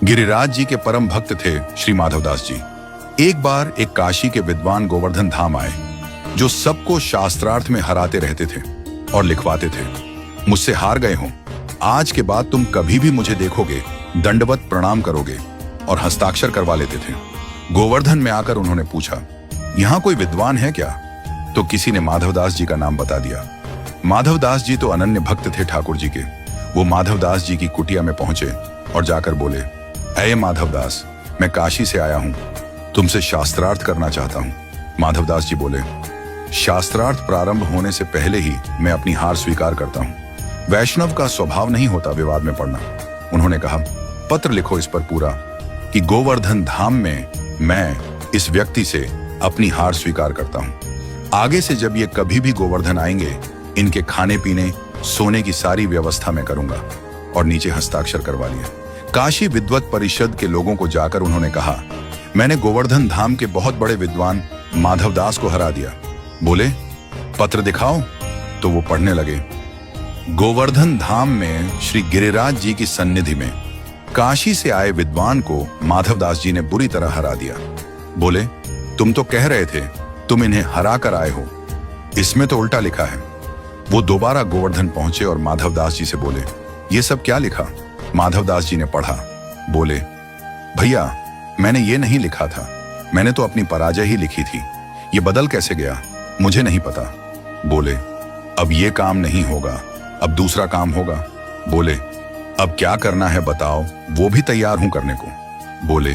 गिरिराज जी के परम भक्त थे श्री माधवदास जी। एक बार एक काशी के विद्वान गोवर्धन धाम आए, जो सबको शास्त्रार्थ में हराते रहते थे और लिखवाते थे। मुझसे हार गए हो, आज के बाद तुम कभी भी मुझे देखोगे दंडवत प्रणाम करोगे, और हस्ताक्षर करवा लेते थे। गोवर्धन में आकर उन्होंने पूछा, यहाँ कोई विद्वान है क्या? तो किसी ने माधवदास जी का नाम बता दिया। माधवदास जी तो अनन्य भक्त थे ठाकुर जी के। वो माधवदास जी की कुटिया में पहुंचे और जाकर बोले, अये माधवदास, मैं काशी से आया हूं, तुमसे शास्त्रार्थ करना चाहता हूं। माधवदास जी बोले, शास्त्रार्थ प्रारंभ होने से पहले ही मैं अपनी हार स्वीकार करता हूं। वैष्णव का स्वभाव नहीं होता विवाद में पड़ना। उन्होंने कहा, पत्र लिखो इस पर पूरा कि गोवर्धन धाम में मैं इस व्यक्ति से अपनी हार स्वीकार करता हूं। आगे से जब ये कभी भी गोवर्धन आएंगे, इनके खाने पीने सोने की सारी व्यवस्था मैं करूंगा। और नीचे हस्ताक्षर करवा लिया। काशी विद्वत परिषद के लोगों को जाकर उन्होंने कहा, मैंने गोवर्धन धाम के बहुत बड़े विद्वान माधवदास को हरा दिया। बोले, पत्र दिखाओ। तो वो पढ़ने लगे, गोवर्धन धाम में श्री गिरिराज जी की सन्निधि में काशी से आए विद्वान को माधवदास जी ने बुरी तरह हरा दिया। बोले, तुम तो कह रहे थे तुम इन्हें हरा कर आए हो, इसमें तो उल्टा लिखा है। वो दोबारा गोवर्धन पहुंचे और माधवदास जी से बोले, ये सब क्या लिखा? माधवदास जी ने पढ़ा। बोले, भैया, मैंने ये नहीं लिखा था, मैंने तो अपनी पराजय ही लिखी थी। ये बदल कैसे गया मुझे नहीं पता। बोले, अब ये काम नहीं होगा, अब दूसरा काम होगा। बोले, अब क्या करना है बताओ, वो भी तैयार हूं करने को। बोले,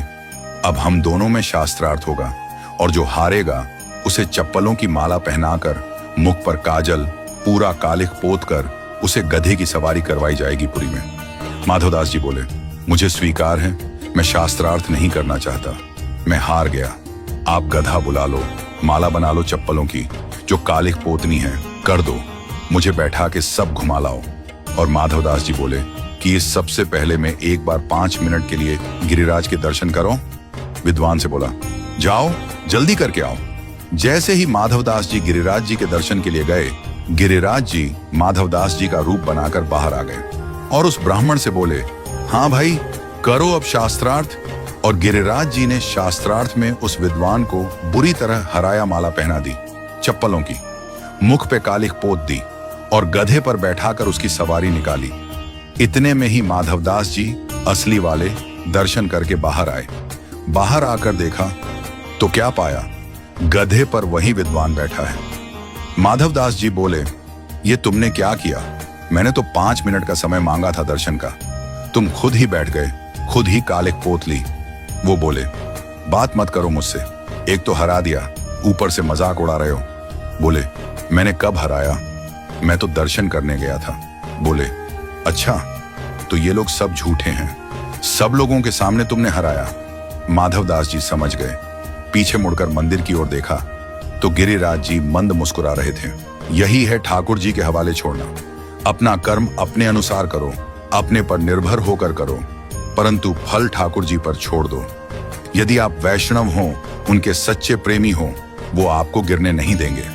अब हम दोनों में शास्त्रार्थ होगा, और जो हारेगा उसे चप्पलों की माला पहनाकर, मुख पर काजल, पूरा कालिख पोत कर उसे गधे की सवारी करवाई जाएगी पुरी में। माधवदास जी बोले, मुझे स्वीकार है, मैं शास्त्रार्थ नहीं करना चाहता, मैं हार गया। आप गधा बुला लो, माला बना लो चप्पलों की, जो कालिख पोतनी है कर दो, मुझे बैठा के सब घुमा लाओ। और माधवदास जी बोले कि इस सबसे पहले मैं एक बार 5 मिनट के लिए गिरिराज के दर्शन करो। विद्वान से बोला, जाओ जल्दी करके आओ। जैसे ही माधवदास जी गिरिराज जी के दर्शन के लिए गए, गिरिराज जी माधवदास जी का रूप बनाकर बाहर आ गए और उस ब्राह्मण से बोले, हाँ भाई, करो अब शास्त्रार्थ। और गिरिराज जी ने शास्त्रार्थ में उस विद्वान को बुरी तरह हराया, माला पहना दी चप्पलों की, मुख पे कालिख पोत दी और गधे पर बैठाकर उसकी सवारी निकाली। इतने में ही माधवदास जी असली वाले दर्शन करके बाहर आए। बाहर आकर देखा तो क्या पाया, गधे पर वही विद्वान बैठा है। माधवदास जी बोले, ये तुमने क्या किया? मैंने तो 5 मिनट का समय मांगा था दर्शन का, तुम खुद ही बैठ गए, खुद ही कालिख पोत ली। वो बोले, बात मत करो मुझसे, एक तो हरा दिया, ऊपर से मजाक उड़ा रहे हो। बोले, मैंने कब हराया? मैं तो दर्शन करने गया था। बोले, अच्छा, तो ये लोग सब झूठे हैं, सब लोगों के सामने तुमने हराया। माधवदास जी समझ गए। पीछे मुड़कर मंदिर की ओर देखा तो गिरिराज जी मंद मुस्कुरा रहे थे। यही है ठाकुर जी के हवाले छोड़ना। अपना कर्म अपने अनुसार करो, अपने पर निर्भर होकर करो, परंतु फल ठाकुर जी पर छोड़ दो। यदि आप वैष्णव हो, उनके सच्चे प्रेमी हो, वो आपको गिरने नहीं देंगे।